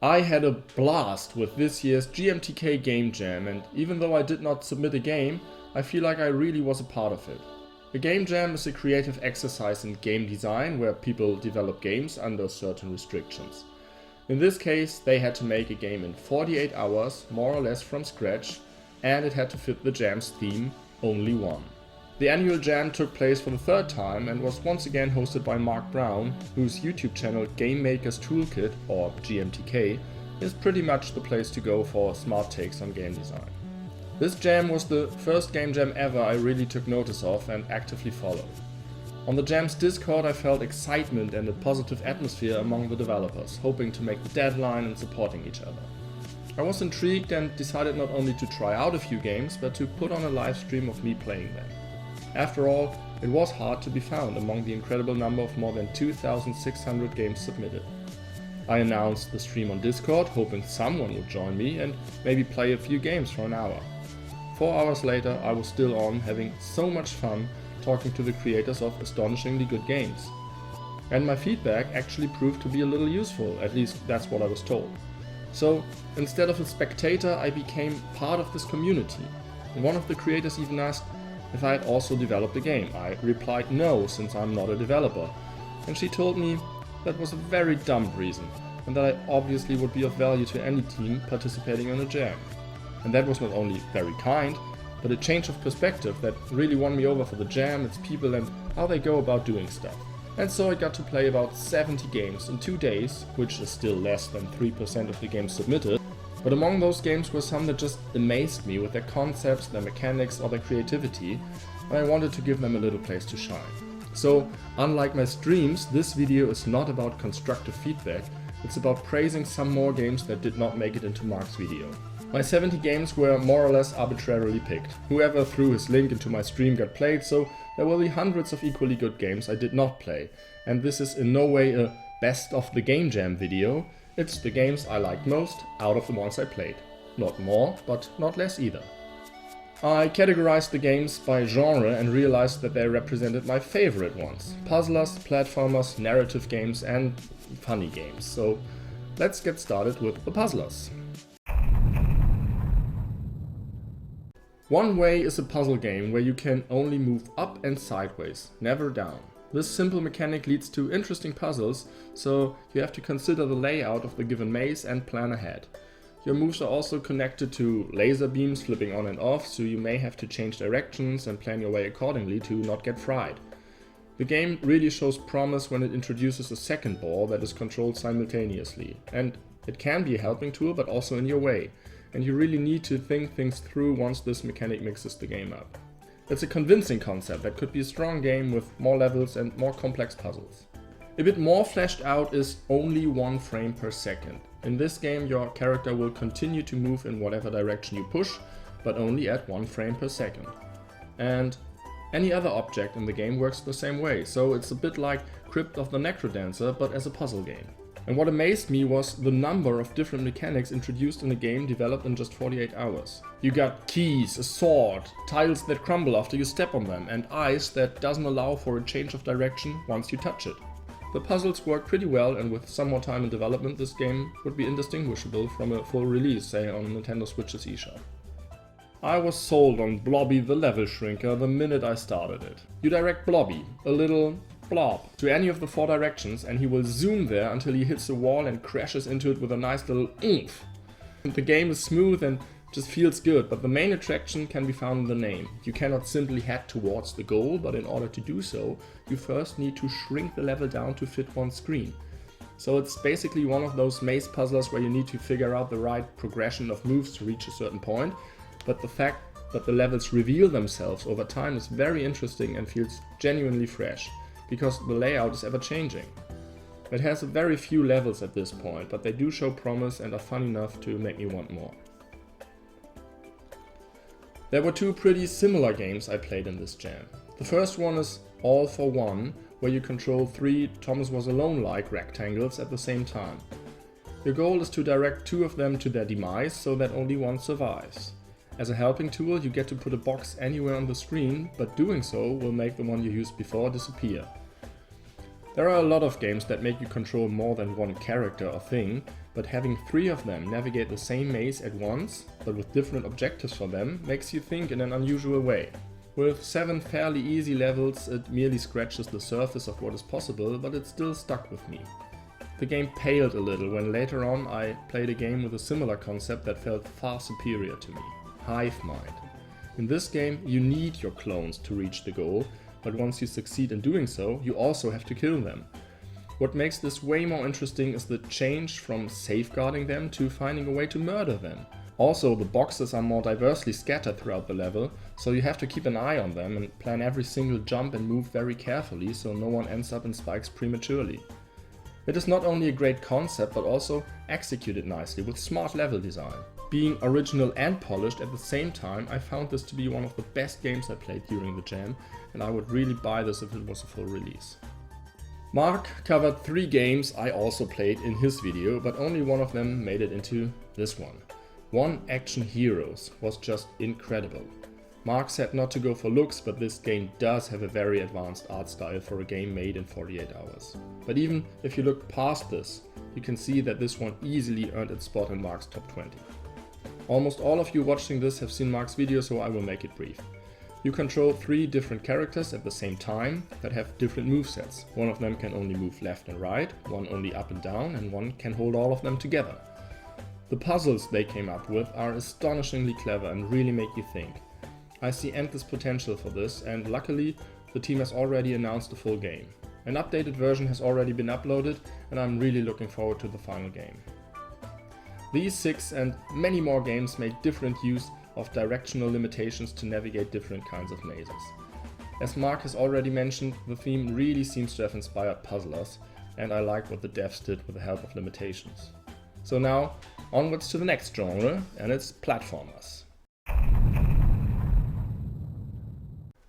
I had a blast with this year's GMTK GameJam, and even though I did not submit a game, I feel like I really was a part of it. A game jam is a creative exercise in game design where people develop games under certain restrictions. In this case, they had to make a game in 48 hours, more or less from scratch, and it had to fit the jam's theme, only one. The annual jam took place for the third time and was once again hosted by Mark Brown, whose YouTube channel Game Maker's Toolkit, or GMTK, is pretty much the place to go for smart takes on game design. This jam was the first game jam ever I really took notice of and actively followed. On the jam's Discord I felt excitement and a positive atmosphere among the developers, hoping to make the deadline and supporting each other. I was intrigued and decided not only to try out a few games, but to put on a live stream of me playing them. After all, it was hard to be found among the incredible number of more than 2,600 games submitted. I announced the stream on Discord, hoping someone would join me and maybe play a few games for an hour. 4 hours later, I was still on, having so much fun talking to the creators of astonishingly good games. And my feedback actually proved to be a little useful, at least that's what I was told. So, instead of a spectator, I became part of this community. And one of the creators even asked if I had also developed a game. I replied no, since I'm not a developer. And she told me that was a very dumb reason, and that I obviously would be of value to any team participating in a jam. And that was not only very kind, but a change of perspective that really won me over for the jam, its people and how they go about doing stuff. And so I got to play about 70 games in 2 days, which is still less than 3% of the games submitted. But among those games were some that just amazed me with their concepts, their mechanics or their creativity, and I wanted to give them a little place to shine. So, unlike my streams, this video is not about constructive feedback, it's about praising some more games that did not make it into Mark's video. My 70 games were more or less arbitrarily picked. Whoever threw his link into my stream got played, so there will be hundreds of equally good games I did not play. And this is in no way a best of the game jam video, it's the games I liked most out of the ones I played. Not more, but not less either. I categorized the games by genre and realized that they represented my favorite ones. Puzzlers, platformers, narrative games and funny games. So let's get started with the puzzlers. One Way is a puzzle game where you can only move up and sideways, never down. This simple mechanic leads to interesting puzzles, so you have to consider the layout of the given maze and plan ahead. Your moves are also connected to laser beams flipping on and off, so you may have to change directions and plan your way accordingly to not get fried. The game really shows promise when it introduces a second ball that is controlled simultaneously, and it can be a helping tool but also in your way, and you really need to think things through once this mechanic mixes the game up. It's a convincing concept that could be a strong game with more levels and more complex puzzles. A bit more fleshed out is only 1 frame per second. In this game your character will continue to move in whatever direction you push, but only at 1 frame per second. And any other object in the game works the same way, so it's a bit like Crypt of the Necrodancer but as a puzzle game. And what amazed me was the number of different mechanics introduced in a game developed in just 48 hours. You got keys, a sword, tiles that crumble after you step on them, and ice that doesn't allow for a change of direction once you touch it. The puzzles work pretty well, and with some more time in development this game would be indistinguishable from a full release, say on Nintendo Switch's eShop. I was sold on Blobby the Level Shrinker the minute I started it. You direct Blobby, a little blob, to any of the 4 directions and he will zoom there until he hits a wall and crashes into it with a nice little oomph. The game is smooth and just feels good, but the main attraction can be found in the name. You cannot simply head towards the goal, but in order to do so, you first need to shrink the level down to fit one screen. So it's basically one of those maze puzzlers where you need to figure out the right progression of moves to reach a certain point, but the fact that the levels reveal themselves over time is very interesting and feels genuinely fresh, because the layout is ever changing. It has very few levels at this point, but they do show promise and are fun enough to make me want more. There were 2 pretty similar games I played in this jam. The first one is All for One, where you control 3 Thomas Was Alone-like rectangles at the same time. Your goal is to direct 2 of them to their demise so that only one survives. As a helping tool you get to put a box anywhere on the screen, but doing so will make the one you used before disappear. There are a lot of games that make you control more than one character or thing, but having 3 of them navigate the same maze at once, but with different objectives for them, makes you think in an unusual way. With 7 fairly easy levels, it merely scratches the surface of what is possible, but it still stuck with me. The game paled a little when later on I played a game with a similar concept that felt far superior to me: Hive Mind. In this game, you need your clones to reach the goal, but once you succeed in doing so, you also have to kill them. What makes this way more interesting is the change from safeguarding them to finding a way to murder them. Also, the boxes are more diversely scattered throughout the level, so you have to keep an eye on them and plan every single jump and move very carefully so no one ends up in spikes prematurely. It is not only a great concept, but also executed nicely with smart level design. Being original and polished at the same time, I found this to be one of the best games I played during the jam, and I would really buy this if it was a full release. Mark covered 3 games I also played in his video, but only one of them made it into this one. One Action Heroes was just incredible. Mark said not to go for looks, but this game does have a very advanced art style for a game made in 48 hours. But even if you look past this, you can see that this one easily earned its spot in Mark's top 20. Almost all of you watching this have seen Mark's video, so I will make it brief. You control 3 different characters at the same time that have different movesets. One of them can only move left and right, one only up and down, and one can hold all of them together. The puzzles they came up with are astonishingly clever and really make you think. I see endless potential for this, and luckily the team has already announced a full game. An updated version has already been uploaded, and I'm really looking forward to the final game. These 6 and many more games make different use of directional limitations to navigate different kinds of mazes. As Mark has already mentioned, the theme really seems to have inspired puzzlers, and I like what the devs did with the help of limitations. So now, onwards to the next genre, and it's platformers.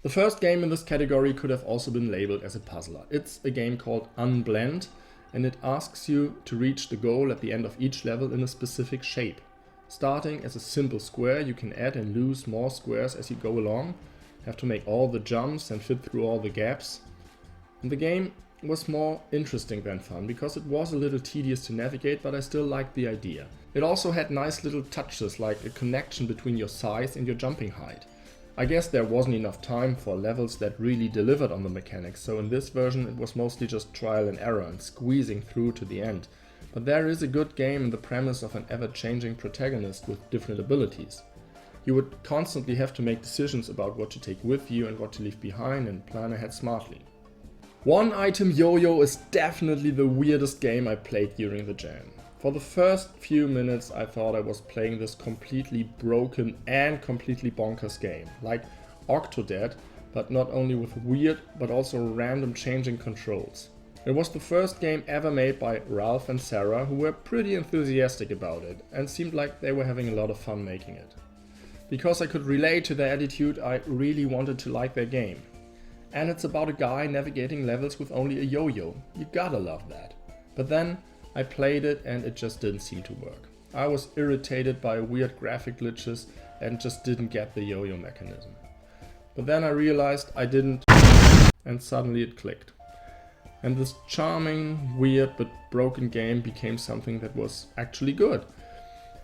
The first game in this category could have also been labeled as a puzzler. It's a game called Unblend, and it asks you to reach the goal at the end of each level in a specific shape. Starting as a simple square, you can add and lose more squares as you go along, have to make all the jumps and fit through all the gaps. And the game was more interesting than fun, because it was a little tedious to navigate, but I still liked the idea. It also had nice little touches, like a connection between your size and your jumping height. I guess there wasn't enough time for levels that really delivered on the mechanics, so in this version it was mostly just trial and error and squeezing through to the end. But there is a good game in the premise of an ever-changing protagonist with different abilities. You would constantly have to make decisions about what to take with you and what to leave behind, and plan ahead smartly. One item yo-yo is definitely the weirdest game I played during the jam. For the first few minutes I thought I was playing this completely broken and completely bonkers game, like Octodad, but not only with weird but also random changing controls. It was the first game ever made by Ralph and Sarah, who were pretty enthusiastic about it and seemed like they were having a lot of fun making it. Because I could relate to their attitude, I really wanted to like their game. And it's about a guy navigating levels with only a yo-yo. You gotta love that. But then I played it and it just didn't seem to work. I was irritated by weird graphic glitches and just didn't get the yo-yo mechanism. But then I realized I didn't, and suddenly it clicked. And this charming, weird but broken game became something that was actually good.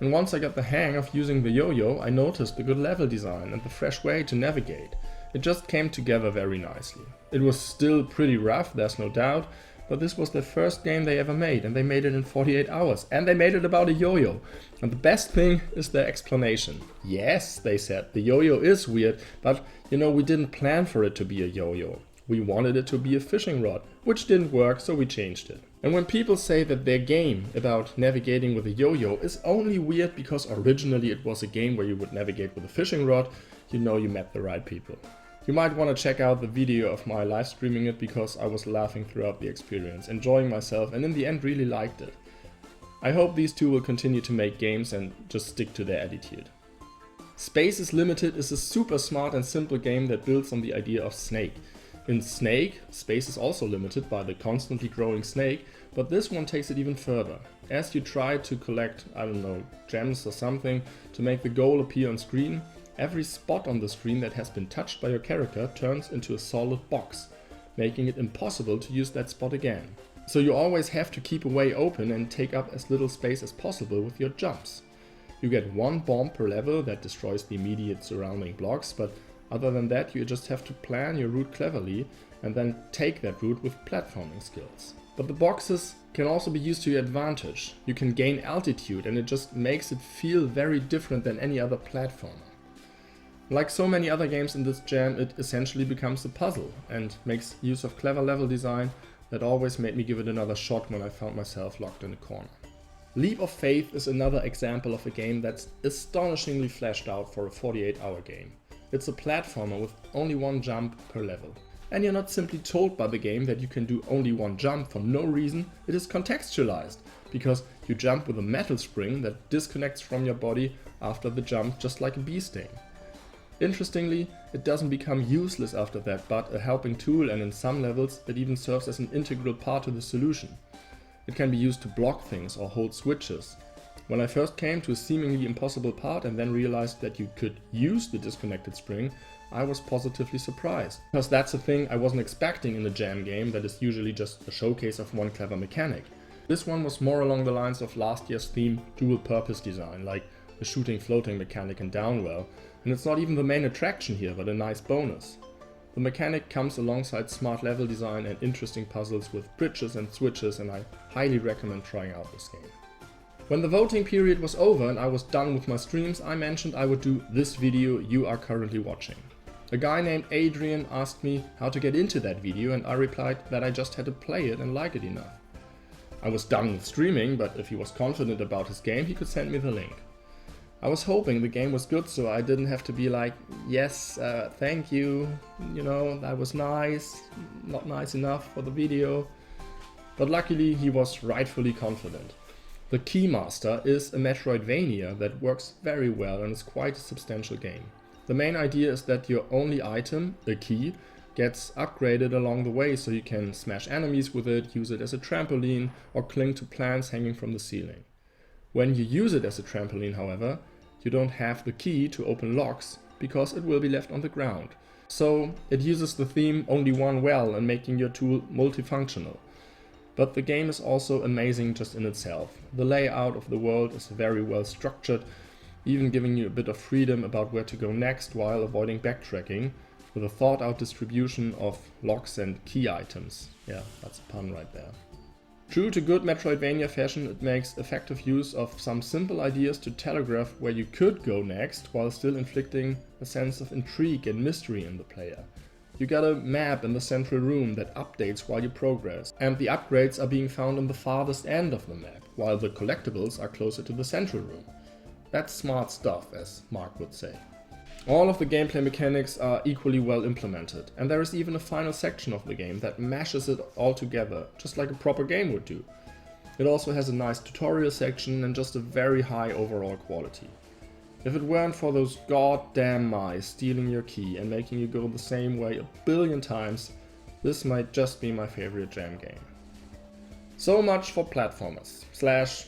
And once I got the hang of using the yo-yo, I noticed the good level design and the fresh way to navigate. It just came together very nicely. It was still pretty rough, there's no doubt, but this was their first game they ever made, and they made it in 48 hours. And they made it about a yo-yo. And the best thing is their explanation. Yes, they said, the yo-yo is weird, but you know, we didn't plan for it to be a yo-yo. We wanted it to be a fishing rod, which didn't work, so we changed it. And when people say that their game about navigating with a yo-yo is only weird because originally it was a game where you would navigate with a fishing rod, you know you met the right people. You might want to check out the video of my live streaming it, because I was laughing throughout the experience, enjoying myself, and in the end really liked it. I hope these two will continue to make games and just stick to their attitude. Space is Limited is a super smart and simple game that builds on the idea of Snake. In Snake, space is also limited by the constantly growing snake, but this one takes it even further. As you try to collect, I don't know, gems or something to make the goal appear on screen, every spot on the screen that has been touched by your character turns into a solid box. making it impossible to use that spot again. So you always have to keep a way open and take up as little space as possible with your jumps. You get one bomb per level that destroys the immediate surrounding blocks, but other than that you just have to plan your route cleverly and then take that route with platforming skills. But the boxes can also be used to your advantage. You can gain altitude and it just makes it feel very different than any other platformer. Like so many other games in this jam, it essentially becomes a puzzle and makes use of clever level design that always made me give it another shot when I found myself locked in a corner. Leap of Faith is another example of a game that's astonishingly fleshed out for a 48-hour game. It's a platformer with only one jump per level. And you're not simply told by the game that you can do only one jump for no reason, it is contextualized, because you jump with a metal spring that disconnects from your body after the jump, just like a bee sting. Interestingly, it doesn't become useless after that, but a helping tool, and in some levels it even serves as an integral part of the solution. It can be used to block things or hold switches. When I first came to a seemingly impossible part and then realized that you could use the disconnected spring, I was positively surprised. Because that's a thing I wasn't expecting in a jam game that is usually just a showcase of one clever mechanic. This one was more along the lines of last year's theme dual purpose design, like the shooting floating mechanic in Downwell, and it's not even the main attraction here, but a nice bonus. The mechanic comes alongside smart level design and interesting puzzles with bridges and switches, and I highly recommend trying out this game. When the voting period was over and I was done with my streams, I mentioned I would do this video you are currently watching. A guy named Adrian asked me how to get into that video, and I replied that I just had to play it and like it enough. I was done with streaming, but if he was confident about his game, he could send me the link. I was hoping the game was good so I didn't have to be like, yes, thank you, you know, that was nice, not nice enough for the video. But luckily he was rightfully confident. The Keymaster is a Metroidvania that works very well and is quite a substantial game. The main idea is that your only item, a key, gets upgraded along the way, so you can smash enemies with it, use it as a trampoline, or cling to plants hanging from the ceiling. When you use it as a trampoline, however, you don't have the key to open locks because it will be left on the ground. So it uses the theme only one well and making your tool multifunctional. But the game is also amazing just in itself. The layout of the world is very well structured, even giving you a bit of freedom about where to go next while avoiding backtracking, with a thought out distribution of locks and key items. Yeah, that's a pun right there. True to good Metroidvania fashion, it makes effective use of some simple ideas to telegraph where you could go next, while still inflicting a sense of intrigue and mystery in the player. You got a map in the central room that updates while you progress, and the upgrades are being found on the farthest end of the map, while the collectibles are closer to the central room. That's smart stuff, as Mark would say. All of the gameplay mechanics are equally well implemented, and there is even a final section of the game that mashes it all together, just like a proper game would do. It also has a nice tutorial section and just a very high overall quality. If it weren't for those goddamn mice stealing your key and making you go the same way a billion times, this might just be my favorite jam game. So much for platformers,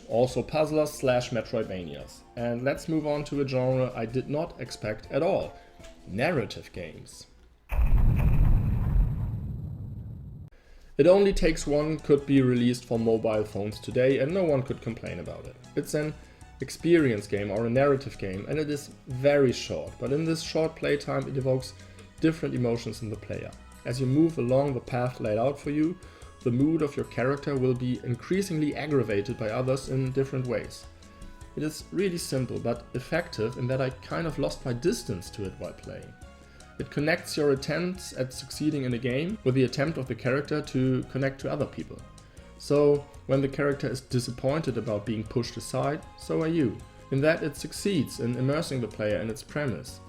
/ also puzzlers / Metroidvanias. And let's move on to a genre I did not expect at all, narrative games. It Only Takes One could be released for mobile phones today and no one could complain about it. It's an experience game or a narrative game, and it is very short, but in this short playtime it evokes different emotions in the player. As you move along the path laid out for you, the mood of your character will be increasingly aggravated by others in different ways. It is really simple but effective in that I kind of lost my distance to it while playing. It connects your attempts at succeeding in a game with the attempt of the character to connect to other people. So when the character is disappointed about being pushed aside, so are you. In that it succeeds in immersing the player in its premise.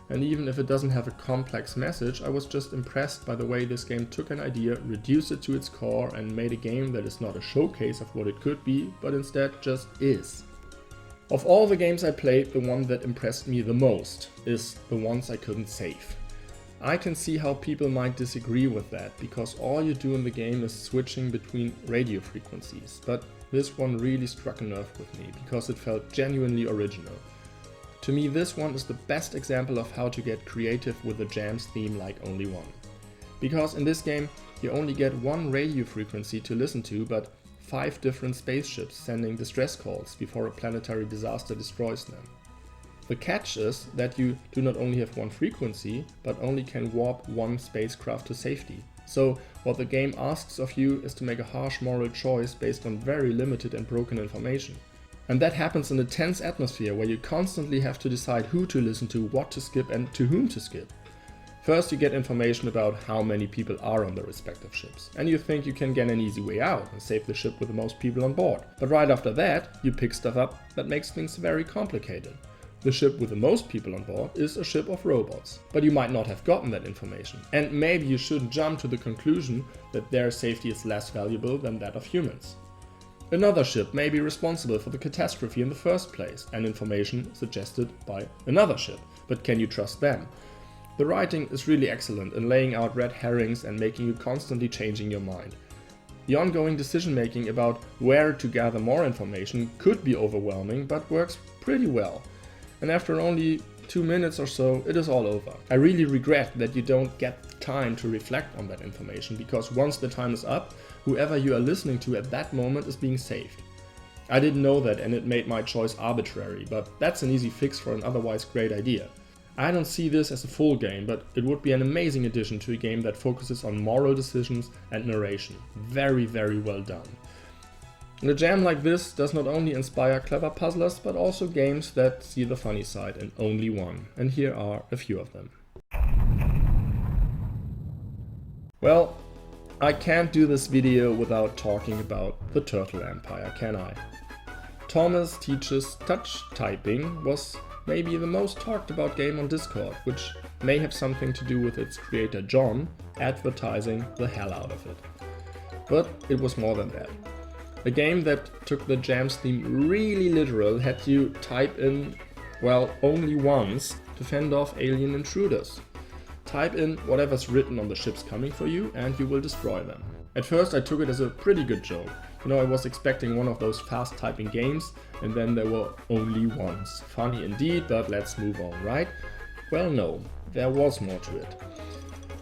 And even if it doesn't have a complex message, I was just impressed by the way this game took an idea, reduced it to its core, and made a game that is not a showcase of what it could be, but instead just is. Of all the games I played, the one that impressed me the most is the ones I couldn't save. I can see how people might disagree with that, because all you do in the game is switching between radio frequencies, but this one really struck a nerve with me, because it felt genuinely original. To me, this one is the best example of how to get creative with a jam's theme like Only One. Because in this game you only get one radio frequency to listen to, but 5 different spaceships sending distress calls before a planetary disaster destroys them. The catch is that you do not only have one frequency, but only can warp one spacecraft to safety. So what the game asks of you is to make a harsh moral choice based on very limited and broken information. And that happens in a tense atmosphere where you constantly have to decide who to listen to, what to skip and to whom to skip. First you get information about how many people are on the respective ships, and you think you can get an easy way out and save the ship with the most people on board. But right after that, you pick stuff up that makes things very complicated. The ship with the most people on board is a ship of robots, but you might not have gotten that information. And maybe you shouldn't jump to the conclusion that their safety is less valuable than that of humans. Another ship may be responsible for the catastrophe in the first place, and information suggested by another ship, but can you trust them? The writing is really excellent in laying out red herrings and making you constantly changing your mind. The ongoing decision making about where to gather more information could be overwhelming, but works pretty well. And after only 2 minutes or so, it is all over. I really regret that you don't get time to reflect on that information, because once the time is up, whoever you are listening to at that moment is being saved. I didn't know that, and it made my choice arbitrary, but that's an easy fix for an otherwise great idea. I don't see this as a full game, but it would be an amazing addition to a game that focuses on moral decisions and narration. Very, very well done. And a jam like this does not only inspire clever puzzlers, but also games that see the funny side in only one. And here are a few of them. Well, I can't do this video without talking about the Turtle Empire, can I? Thomas Teaches Touch Typing was maybe the most talked about game on Discord, which may have something to do with its creator John advertising the hell out of it. But it was more than that. A game that took the Jam's theme really literal, had you type in, well, only once to fend off alien intruders. Type in whatever's written on the ships coming for you and you will destroy them. At first I took it as a pretty good joke. You know, I was expecting one of those fast typing games, and then there were only ones. Funny indeed, but let's move on, right? Well, no, there was more to it.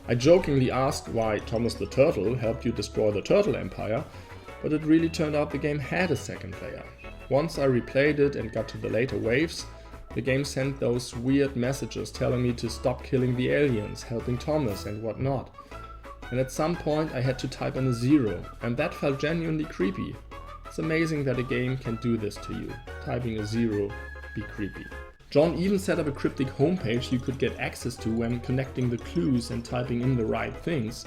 I jokingly asked why Thomas the Turtle helped you destroy the Turtle Empire, but it really turned out the game had a second player. Once I replayed it and got to the later waves, the game sent those weird messages telling me to stop killing the aliens, helping Thomas and whatnot. And at some point I had to type in a 0, and that felt genuinely creepy. It's amazing that a game can do this to you. Typing a 0 be creepy. John even set up a cryptic homepage you could get access to when connecting the clues and typing in the right things.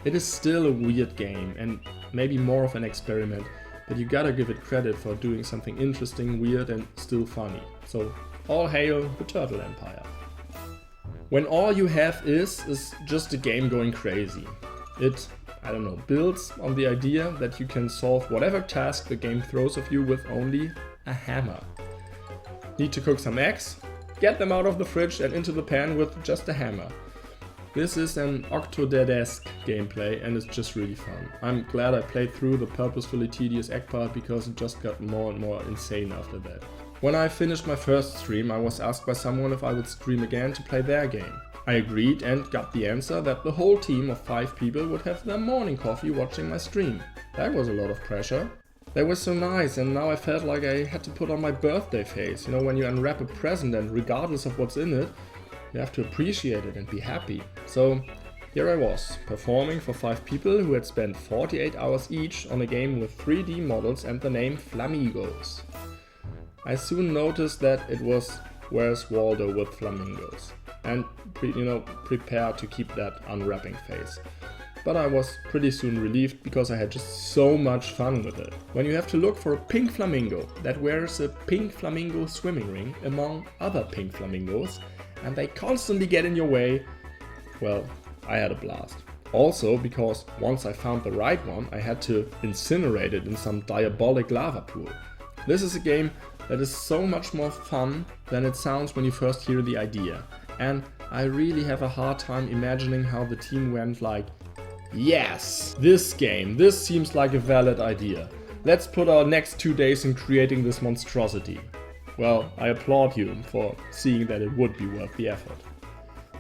It is still a weird game and maybe more of an experiment, but you gotta give it credit for doing something interesting, weird and still funny. So all hail the Turtle Empire. When all you have is just a game going crazy. It, I don't know, builds on the idea that you can solve whatever task the game throws at you with only a hammer. Need to cook some eggs? Get them out of the fridge and into the pan with just a hammer. This is an Octodad-esque gameplay and it's just really fun. I'm glad I played through the purposefully tedious egg part because it just got more and more insane after that. When I finished my first stream, I was asked by someone if I would stream again to play their game. I agreed and got the answer that the whole team of 5 people would have their morning coffee watching my stream. That was a lot of pressure. They were so nice and now I felt like I had to put on my birthday face. You know, when you unwrap a present and regardless of what's in it, you have to appreciate it and be happy. So here I was, performing for 5 people who had spent 48 hours each on a game with 3D models and the name Flamigos. I soon noticed that it was Where's Waldo with flamingos, and prepared to keep that unwrapping face. But I was pretty soon relieved because I had just so much fun with it. When you have to look for a pink flamingo that wears a pink flamingo swimming ring among other pink flamingos, and they constantly get in your way, well, I had a blast. Also because once I found the right one, I had to incinerate it in some diabolic lava pool. This is a game that is so much more fun than it sounds when you first hear the idea. And I really have a hard time imagining how the team went like, yes, this seems like a valid idea. Let's put our next 2 days in creating this monstrosity. Well, I applaud you for seeing that it would be worth the effort.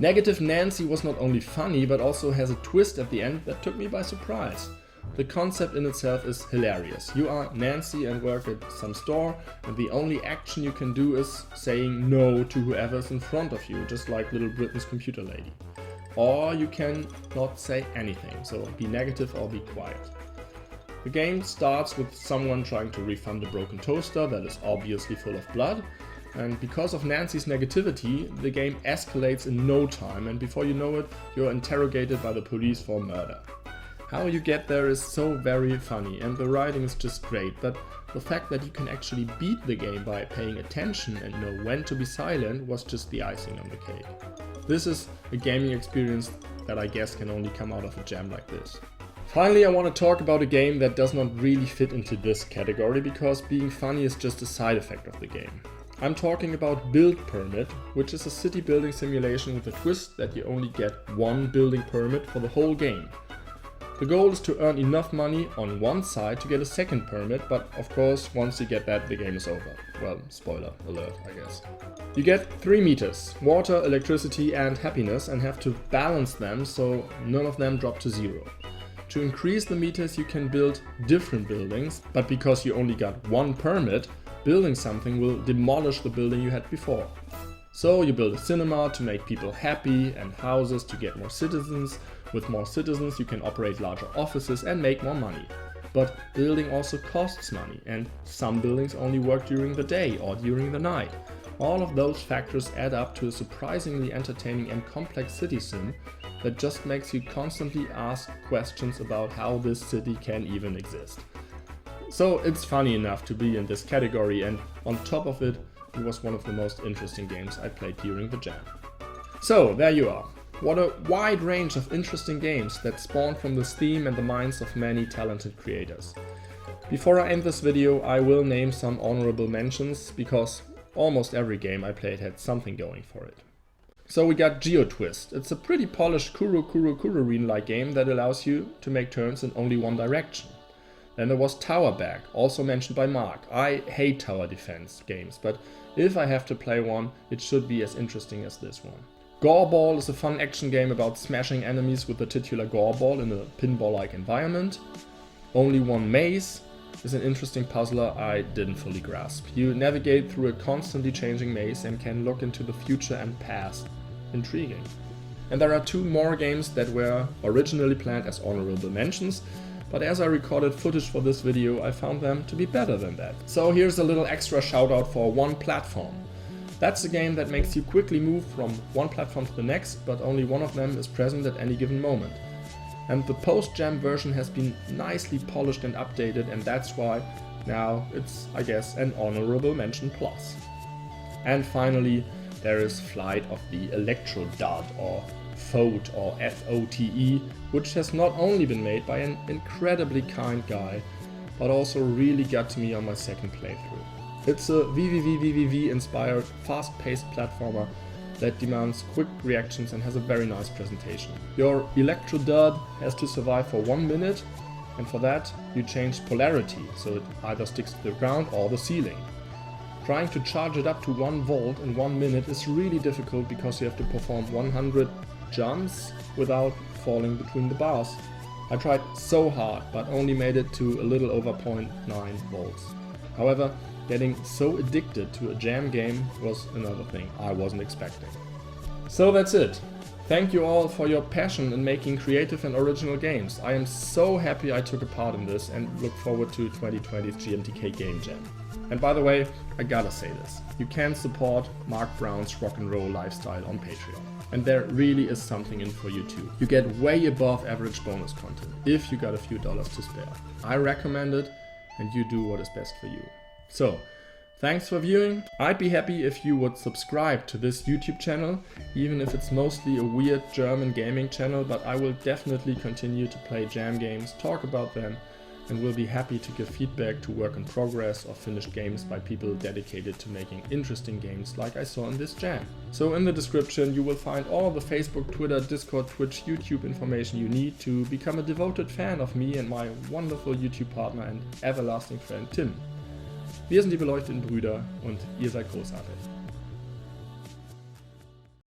Negative Nancy was not only funny, but also has a twist at the end that took me by surprise. The concept in itself is hilarious. You are Nancy and work at some store, and the only action you can do is saying no to whoever's in front of you, just like Little Britain's computer lady. Or you can not say anything, so be negative or be quiet. The game starts with someone trying to refund a broken toaster that is obviously full of blood, and because of Nancy's negativity, the game escalates in no time, and before you know it, you're interrogated by the police for murder. How you get there is so very funny, and the writing is just great, but the fact that you can actually beat the game by paying attention and know when to be silent was just the icing on the cake. This is a gaming experience that I guess can only come out of a jam like this. Finally, I want to talk about a game that does not really fit into this category because being funny is just a side effect of the game. I'm talking about Build Permit, which is a city building simulation with a twist that you only get one building permit for the whole game. The goal is to earn enough money on one side to get a second permit, but of course once you get that, the game is over. Well, spoiler alert, I guess. You get 3 meters, water, electricity and happiness, and have to balance them so none of them drop to 0. To increase the meters you can build different buildings, but because you only got one permit, building something will demolish the building you had before. So you build a cinema to make people happy and houses to get more citizens. With more citizens you can operate larger offices and make more money. But building also costs money, and some buildings only work during the day or during the night. All of those factors add up to a surprisingly entertaining and complex city sim that just makes you constantly ask questions about how this city can even exist. So it's funny enough to be in this category, and on top of it, it was one of the most interesting games I played during the jam. So there you are. What a wide range of interesting games that spawned from this theme and the minds of many talented creators. Before I end this video, I will name some honorable mentions because almost every game I played had something going for it. So we got GeoTwist. It's a pretty polished Kururin-like game that allows you to make turns in only one direction. Then there was Tower Bag, also mentioned by Mark. I hate tower defense games, but if I have to play one, it should be as interesting as this one. Goreball is a fun action game about smashing enemies with the titular goreball in a pinball-like environment. Only One Maze is an interesting puzzler I didn't fully grasp. You navigate through a constantly changing maze and can look into the future and past. Intriguing. And there are 2 more games that were originally planned as honorable mentions, but as I recorded footage for this video, I found them to be better than that. So here's a little extra shout out for One Platform. That's a game that makes you quickly move from one platform to the next, but only one of them is present at any given moment. And the post-jam version has been nicely polished and updated, and that's why now it's, I guess, an honorable mention plus. And finally, there is Flight of the Electro Dud, or FOTE, or FOTE, which has not only been made by an incredibly kind guy, but also really got to me on my second playthrough. It's a VVVVVV inspired, fast-paced platformer that demands quick reactions and has a very nice presentation. Your Electro Dud has to survive for 1 minute, and for that you change polarity, so it either sticks to the ground or the ceiling. Trying to charge it up to 1 volt in 1 minute is really difficult because you have to perform 100 jumps without falling between the bars. I tried so hard, but only made it to a little over 0.9 volts. However, getting so addicted to a jam game was another thing I wasn't expecting. So that's it. Thank you all for your passion in making creative and original games. I am so happy I took a part in this and look forward to 2020's GMTK GameJam. And by the way, I gotta say this. You can support Mark Brown's rock and roll lifestyle on Patreon. And there really is something in for you too. You get way above average bonus content if you got a few dollars to spare. I recommend it, and you do what is best for you. So, thanks for viewing. I'd be happy if you would subscribe to this YouTube channel, even if it's mostly a weird German gaming channel, but I will definitely continue to play jam games, talk about them, and will be happy to give feedback to work in progress or finished games by people dedicated to making interesting games like I saw in this jam. So in the description you will find all the Facebook, Twitter, Discord, Twitch, YouTube information you need to become a devoted fan of me and my wonderful YouTube partner and everlasting friend Tim. Wir sind die beleuchteten Brüder und ihr seid großartig.